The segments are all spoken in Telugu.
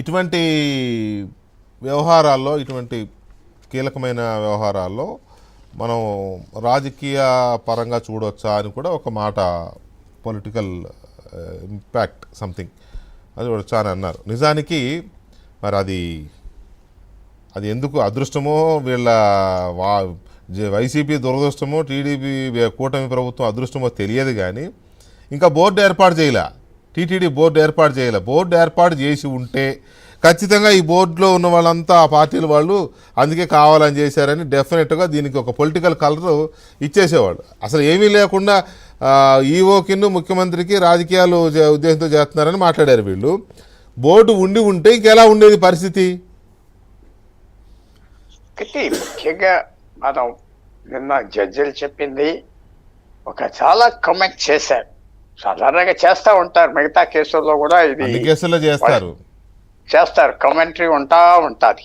ఇటువంటి వ్యవహారాల్లో, ఇటువంటి కీలకమైన వ్యవహారాల్లో మనం రాజకీయ పరంగా చూడొచ్చా అని కూడా ఒక మాట, పొలిటికల్ ఇంపాక్ట్ సంథింగ్ అది చూడొచ్చా అని అన్నారు. నిజానికి మరి అది ఎందుకు అదృష్టమో, వీళ్ళ వైసీపీ దురదృష్టమో, టీడీపీ కూటమి ప్రభుత్వం అదృష్టమో తెలియదు. కానీ ఇంకా బోర్డు ఏర్పాటు చేయలే, టీటీడీ బోర్డు ఏర్పాటు చేయలే. బోర్డు ఏర్పాటు చేసి ఉంటే ఖచ్చితంగా ఈ బోర్డులో ఉన్న వాళ్ళంతా ఆ పార్టీల వాళ్ళు అందుకే కావాలని చేశారని డెఫినెట్గా దీనికి ఒక పొలిటికల్ కలర్ ఇచ్చేసేవాళ్ళు. అసలు ఏమీ లేకుండా ఈవోకిన్ను ముఖ్యమంత్రికి రాజకీయాలు ఉద్దేశంతో చేస్తున్నారని మాట్లాడారు వీళ్ళు. బోర్డు ఉండి ఉంటే ఇంకెలా ఉండేది పరిస్థితి? ముఖ్యంగా మనం నిన్న జడ్జిలు చెప్పింది ఒక చాలా కమెంట్ చేశారు. సాధారణంగా చేస్తూ ఉంటారు, మిగతా కేసుల్లో కూడా అన్ని కేసుల్లో చేస్తారు. కమెంటరీ ఉంటుంది.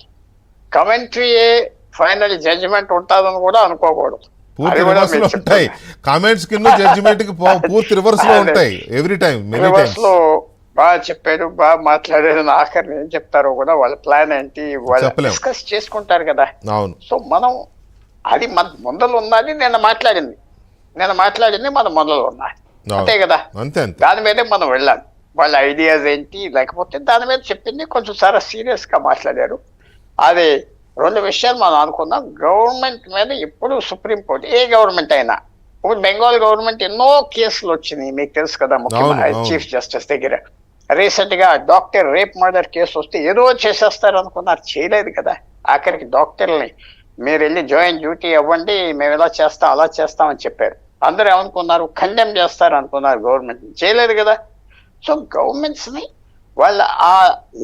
కమెంటరీయే ఫైనల్ జడ్జిమెంట్ ఉంటుందని కూడా అనుకోకూడదు. పూర్తి రివర్స్ లో ఉంటాయి కామెంట్స్ కింద, జడ్జిమెంట్ కి పూర్తి రివర్స్ లో ఉంటాయి. ఎవ్రీ టైం రివర్స్ లో బాగా చెప్పారు, బాగా మాట్లాడారు. ఆఖరిని ఏం చెప్తారో కూడా వాళ్ళ ప్లాన్ ఏంటి వాళ్ళు డిస్కస్ చేసుకుంటారు కదా. అవును. సో మనం అది మన ముందలు ఉన్నది. నేను మాట్లాడింది మన ముందలు ఉన్నది, అంతే కదా. దాని మీదే మనం వెళ్ళాలి. వాళ్ళ ఐడియాస్ ఏంటి, లేకపోతే దాని మీద చెప్పింది కొంచెం చాలా సీరియస్ గా మాట్లాడారు. అది రెండు విషయాలు మనం అనుకున్నాం. గవర్నమెంట్ మీద ఎప్పుడు సుప్రీంకోర్టు, ఏ గవర్నమెంట్ అయినా, ఇప్పుడు బెంగాల్ గవర్నమెంట్ ఎన్నో కేసులు వచ్చినాయి, మీకు తెలుసు కదా. ముఖ్యంగా చీఫ్ జస్టిస్ దగ్గర రీసెంట్ గా డాక్టర్ రేప్ మర్డర్ కేసు వస్తే ఏదో చేసేస్తారు అనుకున్నారు, చేయలేదు కదా. ఆఖరికి డాక్టర్ని మీరు వెళ్ళి జాయింట్ డ్యూటీ అవ్వండి, మేము ఇలా చేస్తాం అలా చేస్తామని చెప్పారు. అందరూ ఏమనుకున్నారు, కండెమ్ చేస్తారు అనుకున్నారు, గవర్నమెంట్ చేయలేదు కదా. సో గవర్నమెంట్స్ ని వాళ్ళ ఆ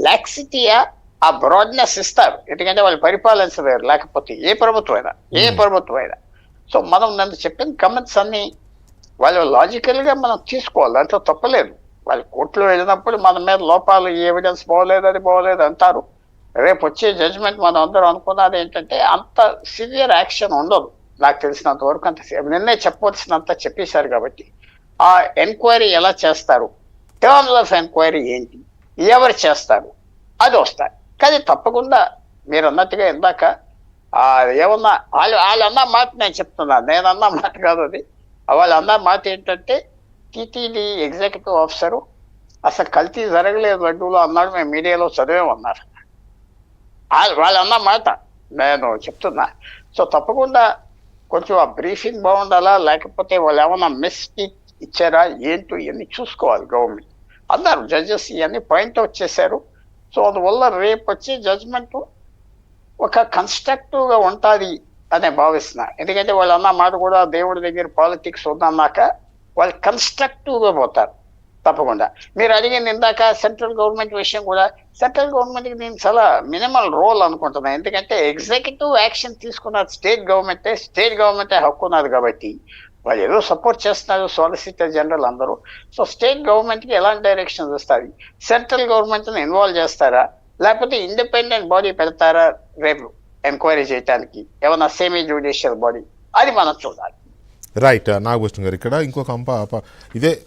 లాక్సిటీయా, ఆ బ్రాడ్నెస్ ఇస్తారు, ఎందుకంటే వాళ్ళు పరిపాలించలేరు, లేకపోతే ఏ ప్రభుత్వం అయినా. సో మనం నన్ను చెప్పిన కమెంట్స్ అన్ని వాళ్ళు లాజికల్ గా మనం తీసుకోవాలి, దాంట్లో తప్పలేదు. వాళ్ళు కోర్టులో వెళ్ళినప్పుడు మన మీద లోపాలు, ఈ ఎవిడెన్స్ బాగోలేదు, అది బాగోలేదు అంటారు. రేపు వచ్చే జడ్జిమెంట్ మనం అందరం అనుకున్నది ఏంటంటే అంత సివియర్ యాక్షన్ ఉండదు, నాకు తెలిసినంత వరకు. అంత నిన్నే చెప్పవలసినంత చెప్పేశారు కాబట్టి ఆ ఎంక్వైరీ ఎలా చేస్తారు, టర్మ్స్ ఆఫ్ ఎంక్వైరీ ఏంటి, ఎవరు చేస్తారు, అది వస్తారు. కానీ తప్పకుండా మీరు అన్నట్టుగా ఇందాక ఏమన్నా వాళ్ళు అన్న మాట నేను చెప్తున్నాను, నేను అన్న మాట కాదు అది. వాళ్ళు అన్న మాట ఏంటంటే టీటీడీ ఎగ్జిక్యూటివ్ ఆఫీసరు అసలు కల్తీ జరగలేదు లడ్డూలో అన్నాడు, మేము మీడియాలో చదివేమన్నారు. వాళ్ళు అన్న మాట నేను చెప్తున్నా. సో తప్పకుండా కొంచెం ఆ బ్రీఫింగ్ బాగుండాలా, లేకపోతే వాళ్ళు ఏమన్నా మిస్టేక్ ఇచ్చారా ఏంటో ఇవన్నీ చూసుకోవాలి గవర్నమెంట్. అన్నారు జడ్జెస్, ఇవన్నీ పాయింట్అవుట్ చేశారు. సో అందువల్ల రేపు వచ్చే జడ్జ్మెంట్ ఒక కన్స్ట్రక్టివ్గా ఉంటుంది అనే భావిస్తున్నా. ఎందుకంటే వాళ్ళు అన్న మాట కూడా దేవుడి దగ్గర పాలిటిక్స్ ఉందన్నాక వాళ్ళు కన్స్ట్రక్టివ్గా పోతారు తప్పకుండా. మీరు అడిగింది ఇందాక సెంట్రల్ గవర్నమెంట్ విషయం కూడా, సెంట్రల్ గవర్నమెంట్కి నేను చాలా మినిమల్ రోల్ అనుకుంటున్నాను. ఎందుకంటే ఎగ్జిక్యూటివ్ యాక్షన్ తీసుకున్నది స్టేట్ గవర్నమెంటే హక్కు ఉన్నది కాబట్టి వాళ్ళు ఏదో సపోర్ట్ చేస్తున్నారు, సాలిసిటర్ జనరల్ అందరూ. సో స్టేట్ గవర్నమెంట్కి ఎలాంటి డైరెక్షన్స్ వస్తుంది, సెంట్రల్ గవర్నమెంట్ని ఇన్వాల్వ్ చేస్తారా, లేకపోతే ఇండిపెండెంట్ బాడీ పెడతారా రేపు ఎంక్వైరీ చేయడానికి, ఏమన్నా సెమీ జ్యుడిషియల్ బాడీ, అది మనం చూడాలి. రైట్. నాగభూషణ్ గారు, ఇక్కడ ఇంకొక ఇదే